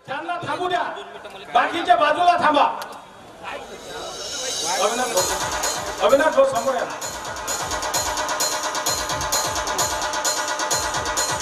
त्यांना थांबू द्या, बाकीच्या बाजूला थांबा. अविनाश भाऊ समोर या.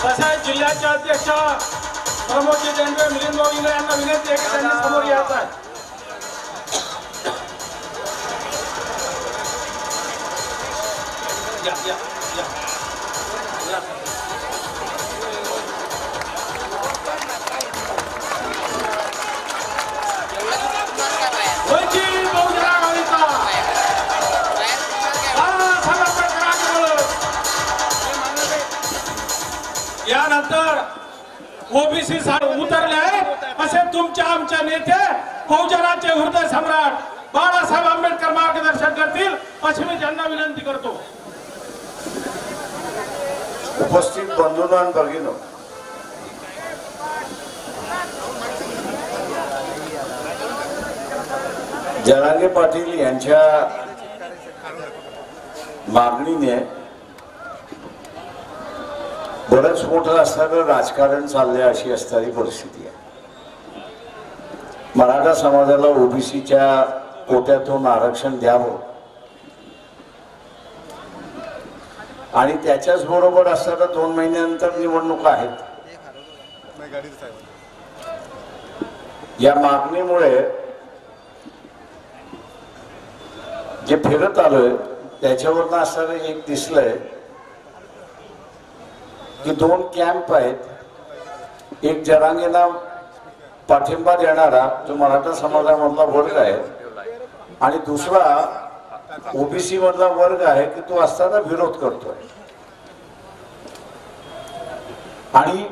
तसा जिल्ह्याचे अध्यक्ष प्रमोदजी देंडवे मिलिंद भाऊ इंगळे यांना विनंती आहे की त्यांनी समोर यायचं आहे. या या या यानंतर ओबीसी उतरले असे तुमच्या आमच्या नेते बहुजनाचे हृदय सम्राट बाळासाहेब आंबेडकर मार्गदर्शन करतील अशी मी त्यांना विनंती करतो. उपस्थित बंधूंनो आणि भगिनींनो, जरांगे पाटील यांच्या मागणीने बरंच मोठं असणारं राजकारण चाललंय अशी असणारी परिस्थिती आहे. मराठा समाजाला ओबीसीच्या कोट्यातून आरक्षण द्यावं आणि त्याच्याच बरोबर असणाऱ्या 2 महिन्यानंतर निवडणुका आहेत. या मागणीमुळे जे फिरत आलोय त्याच्यावरनं असणारं एक दिसलंय की 2 कॅम्प आहेत. एक जरांगेला पाठिंबा देणारा जो मराठा समाजामधला वर्ग आहे आणि दुसरा ओबीसी मधला वर्ग आहे की तो असताना विरोध करतोय आणि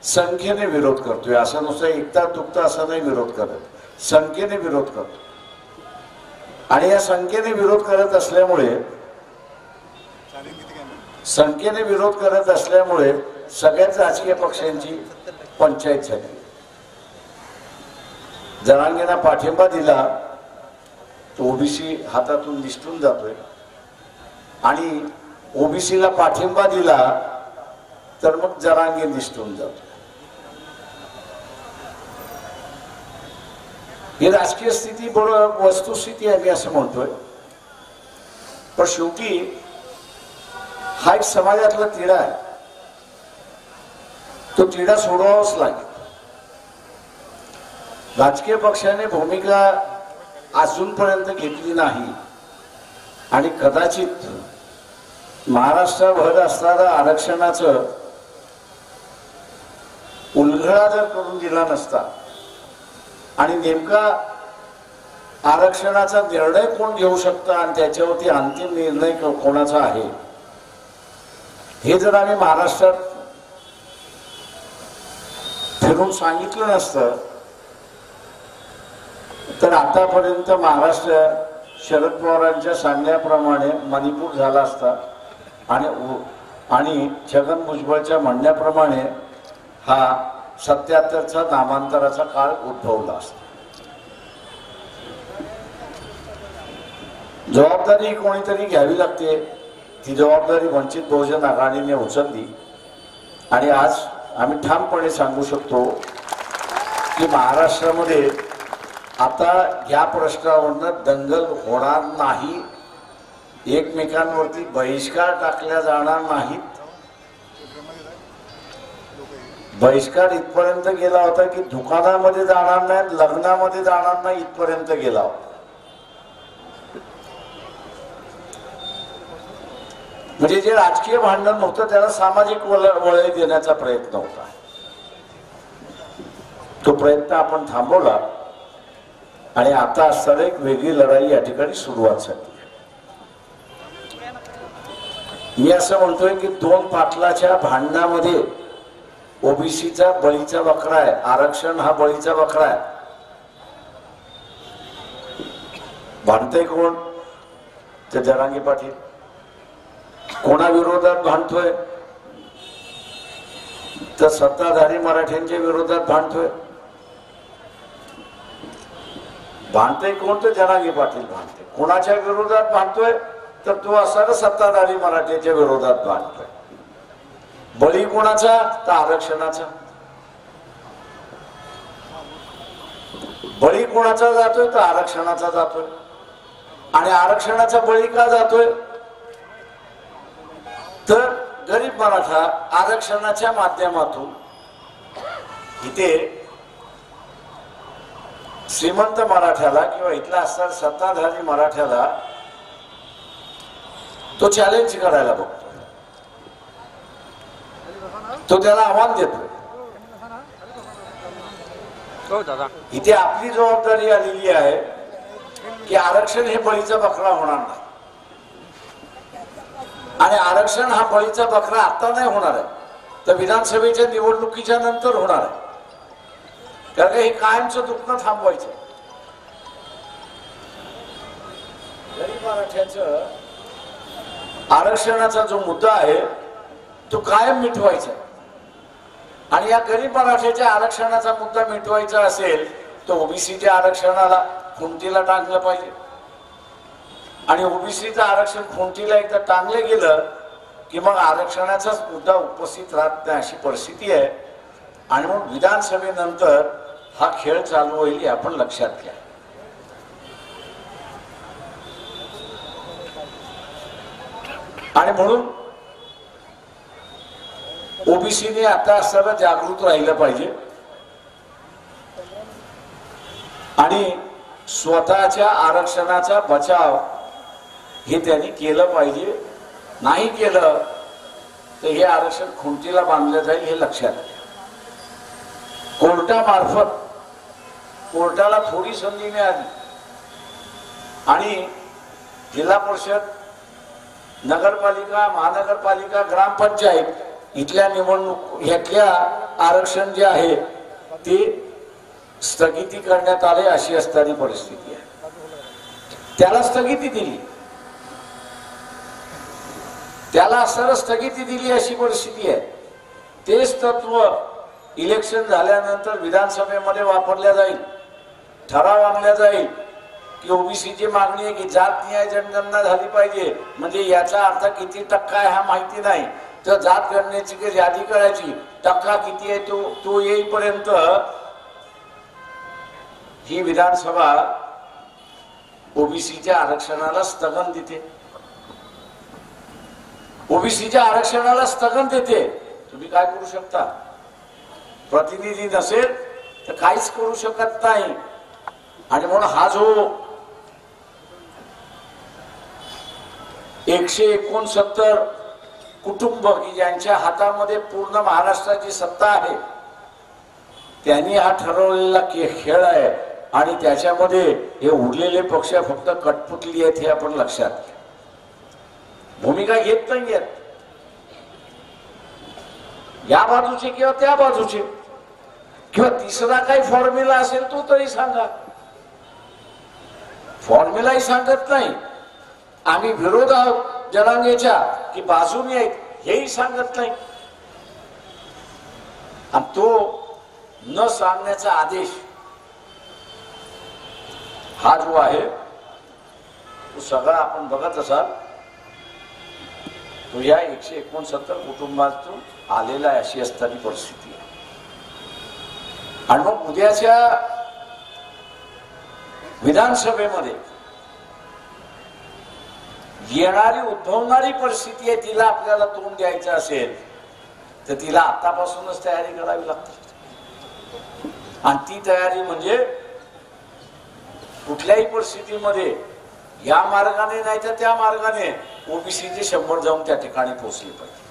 संख्येने विरोध करतोय. असं नुसतं एकटा दुखता असं नाही विरोध करत, संख्येने विरोध करतो. आणि या संख्येने विरोध करत असल्यामुळे सगळ्याच राजकीय पक्षांची पंचायत झाली. जरांगेंना पाठिंबा दिला तो ओबीसी हातातून निसटून जातोय आणि ओबीसीला पाठिंबा दिला तर मग जरांगे निसटून जातोय. ही राजकीय स्थिती बरोबर वस्तुस्थिती आहे मी असं म्हणतोय. पण शेवटी हा एक समाजातला तिढा आहे, तो तिढा सोडवावाच लागेल. राजकीय पक्षाने भूमिका अजूनपर्यंत घेतली नाही आणि कदाचित महाराष्ट्राभर असणारा आरक्षणाचं उलगडा जर करून दिला नसता आणि नेमका आरक्षणाचा निर्णय कोण घेऊ शकतं आणि त्याच्यावरती अंतिम निर्णय कोणाचा आहे हे जर आम्ही महाराष्ट्रात फिरून सांगितलं नसतं तर आतापर्यंत महाराष्ट्र शरद पवारांच्या सांगण्याप्रमाणे मणिपूर झाला असता आणि छगन भुजबळच्या म्हणण्याप्रमाणे हा 77चा नामांतराचा काळ उद्भवला असता. जबाबदारी कोणीतरी घ्यावी लागते. ती जबाबदारी वंचित बहुजन आघाडीने उचलली आणि आज आम्ही ठामपणे सांगू शकतो की महाराष्ट्रामध्ये आता या प्रश्नावरनं दंगल होणार नाही, एकमेकांवरती बहिष्कार टाकल्या जाणार नाहीत. बहिष्कार इथपर्यंत गेला होता की दुकानामध्ये जाणार नाही, लग्नामध्ये जाणार नाही, इथपर्यंत गेला होता. म्हणजे जे राजकीय भांडण होतं त्याला सामाजिक वळण देण्याचा प्रयत्न होता. तो प्रयत्न आपण थांबवला आणि आता असताना एक वेगळी लढाई या ठिकाणी सुरुवात झाली. मी असं म्हणतोय की 2 पाटलाच्या भांडणामध्ये ओबीसीचा बळीचा बकरा आहे, आरक्षण हा बळीचा बकरा आहे. भांडतय कोण? तर जरांगे पाटील. कोणा विरोधात भांडतोय? तर सत्ताधारी मराठ्यांच्या विरोधात भांडतोय. भांडतय कोण? तर जरांगे पाटील भांडते. कोणाच्या विरोधात भांडतोय? तर तो असणारा सत्ताधारी मराठ्याच्या विरोधात भांडतोय. बळी कोणाचा? तर आरक्षणाचा. बळी कोणाचा जातोय तर आरक्षणाचा जातोय. आणि आरक्षणाचा बळी का जातोय तर गरीब मराठा आरक्षणाच्या माध्यमातून इथे श्रीमंत मराठ्याला किंवा इथला असणारा सत्ताधारी मराठ्याला तो चॅलेंज करायला बघतो, तो त्याला आव्हान देतोय. इथे आपली जबाबदारी आलेली आहे की आरक्षण हे बळीचा बकरा होणार नाही. आणि आरक्षण हा बळीचा बकरा आता नाही होणार आहे, तर विधानसभेच्या निवडणुकीच्या नंतर होणार आहे. कारण हे कायमचं दुखणं थांबवायचं. गरीब मराठ्याचं आरक्षणाचा जो मुद्दा आहे तो कायम मिटवायचा. आणि या गरीब मराठ्याच्या आरक्षणाचा मुद्दा मिटवायचा असेल तर ओबीसीच्या आरक्षणाला खुंटीला टाकलं पाहिजे. आणि ओबीसीचं आरक्षण खुंटीला एकदा टांगलं गेलं की मग आरक्षणाचाच मुद्दा उपस्थित राहत नाही अशी परिस्थिती आहे. आणि मग विधानसभेनंतर हा खेळ चालू होईल हे आपण लक्षात घ्या. आणि म्हणून ओबीसीने आता सर्व जागृत राहिलं पाहिजे आणि स्वतःच्या आरक्षणाचा बचाव हे त्यांनी केलं पाहिजे. नाही केलं तर हे आरक्षण खुंटीला बांधलं जाईल हे लक्षात घ्या. कोर्टामार्फत कोर्टाला थोडी संधी मिळाली आणि जिल्हा परिषद, नगरपालिका, महानगरपालिका, ग्रामपंचायत इथल्या निवडणूक ह्यातल्या आरक्षण जे आहे ते स्थगिती करण्यात आले अशी असणारी परिस्थिती आहे. त्याला स्थगिती दिली, त्याला असणारं स्थगिती दिली अशी परिस्थिती आहे. तेच तत्व इलेक्शन झाल्यानंतर विधानसभेमध्ये वापरल्या जाईल. ठराव आणला जाईल की ओबीसीची मागणी आहे की जात न्याय जनगणना झाली पाहिजे. म्हणजे याचा अर्थ किती टक्का आहे हा माहिती नाही, तर जात गणनेची यादी करायची, टक्का किती आहे तो येईपर्यंत ही विधानसभा ओबीसीच्या आरक्षणाला स्थगन देते. ओबीसीच्या आरक्षणाला स्थगन देते. तुम्ही काय करू शकता? प्रतिनिधी नसेल तर काहीच करू शकत नाही. आणि म्हणून हा जो 169 कुटुंब की ज्यांच्या हातामध्ये पूर्ण महाराष्ट्राची सत्ता आहे त्यांनी हा ठरवलेला खेळ आहे. आणि त्याच्यामध्ये हे उरलेले पक्ष फक्त कटपुतली आहेत हे आपण लक्षात घ्या. भूमिका घेत नाहीयेत या बाजूचे किंवा त्या बाजूचे, किंवा तिसरा काही फॉर्म्युला असेल तो तरी सांगा. फॉर्म्युलाही सांगत नाही. आम्ही विरोध आहोत जनांगेच्या की बाजूने आहेत हेही सांगत नाही. आणि तो न सांगण्याचा आदेश हा जो आहे तो सगळा आपण बघत असाल तो या 169 कुटुंबातून आलेला आहे अशी असणारी परिस्थिती आहे. आणि मग उद्याच्या विधानसभेमध्ये येणारी उद्भवणारी परिस्थिती आहे तिला आपल्याला तोंड द्यायचं असेल तर तिला आतापासूनच तयारी करावी लागते. आणि ती तयारी म्हणजे कुठल्याही परिस्थितीमध्ये या मार्गाने नाही तर त्या मार्गाने ओबीसीचे 100 जाऊन त्या ठिकाणी पोहोचले पाहिजे.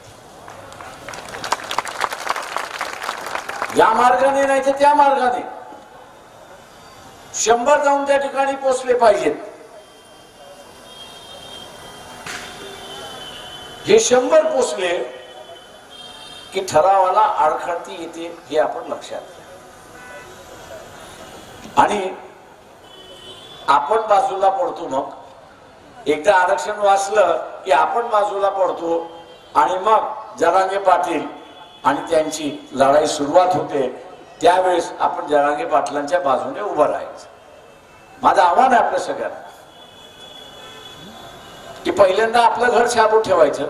या मार्गाने नाही तर त्या मार्गाने 100 जाऊन त्या ठिकाणी पोहोचले पाहिजेत. हे 100 पोचले की ठरावाला आडखडती येते हे आपण लक्षात घ्या. आणि आपण बाजूला पडतो. मग एकदा आरक्षण वाचलं की आपण बाजूला पडतो आणि मग जरांगे पाटील आणि त्यांची लढाई सुरुवात होते. त्यावेळेस आपण जरांगे पाटलांच्या बाजूने उभं राहायचं. माझं आव्हान आहे आपल्या सगळ्यांना की पहिल्यांदा आपलं घर चालू ठेवायचं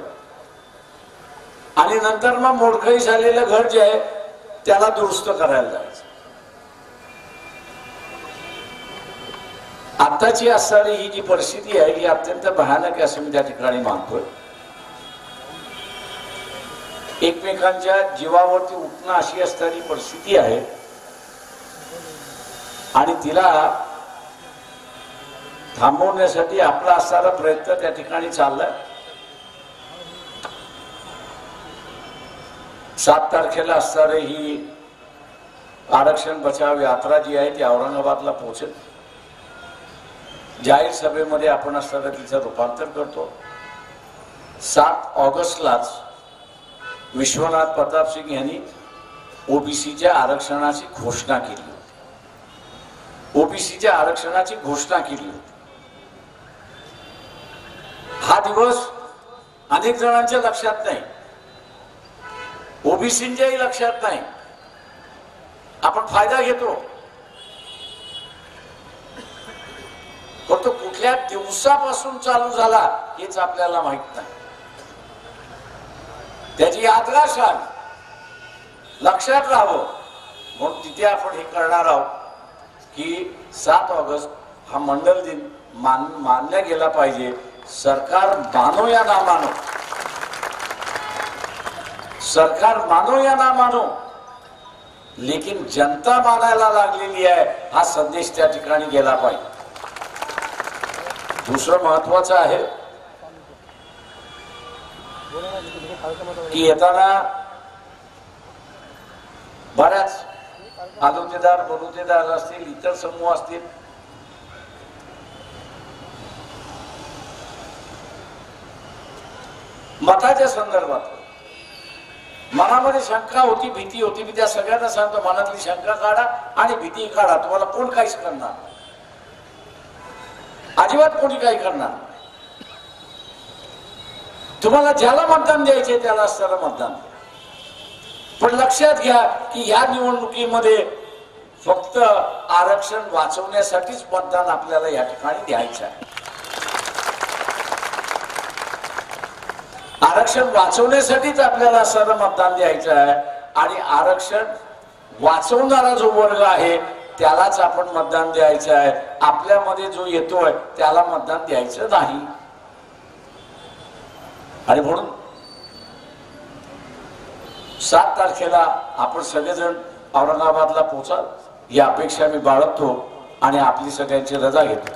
आणि नंतर मग मोडकळी झालेलं घर जे आहे त्याला दुरुस्त करायला जायचं. आताची असणारी ही जी परिस्थिती आहे ही अत्यंत भयानक आहे असं मी त्या ठिकाणी मानतोय. एकमेकांच्या जीवावरती उठणं अशी असणारी परिस्थिती आहे आणि तिला थांबवण्यासाठी आपला असणारा प्रयत्न त्या ठिकाणी चाललाय. 7 तारखेला असणारी ही आरक्षण बचाव यात्रा जी आहे ती औरंगाबादला पोहोचेल. जाहीर सभेमध्ये आपण असणारा तिचं रूपांतर करतो. 7 ऑगस्टलाच विश्वनाथ प्रताप सिंग यांनी ओबीसीच्या आरक्षणाची घोषणा केली. ओबीसीच्या आरक्षणाची घोषणा केली. हा दिवस अनेक जणांच्या लक्षात नाही, ओबीसींच्याही लक्षात नाही. आपण फायदा घेतो, पण तो कुठल्या दिवसापासून चालू झाला हेच आपल्याला माहित नाही. त्याची यादगार लक्षात राहावं म्हणून तिथे आपण हे करणार आहोत की 7 ऑगस्ट हा मंडल दिन मानला गेला पाहिजे. सरकार मानो या ना मानो, सरकार मानो या ना मानो, लेकिन जनता मानायला लागलेली आहे हा संदेश त्या ठिकाणी गेला पाहिजे. दुसरं महत्वाचं आहे की येताना बऱ्याच आलोतेदार बलुतेदार असतील, इतर समूह असतील, मताच्या संदर्भात मनामध्ये शंका होती, भीती होती. मी त्या सगळ्यांना सांगतो, मनातली शंका काढा आणि भीती काढा. तुम्हाला कोण काहीच करणार, अजिबात कोणी काही करणार. तुम्हाला ज्याला मतदान द्यायचे त्याला असताना मतदान. पण लक्षात घ्या की या निवडणुकीमध्ये फक्त आरक्षण वाचवण्यासाठीच मतदान आपल्याला या ठिकाणी द्यायचं आहे. आरक्षण वाचवण्यासाठीच आपल्याला असं मतदान द्यायचं आहे आणि आरक्षण वाचवणारा जो वर्ग आहे त्यालाच आपण मतदान द्यायचं आहे. आपल्यामध्ये जो येतोय त्याला मतदान द्यायचं नाही. आणि म्हणून 7 तारखेला आपण सगळेजण औरंगाबादला पोहोचाल ही अपेक्षा मी बाळगतो आणि आपली सगळ्यांची रजा घेतो.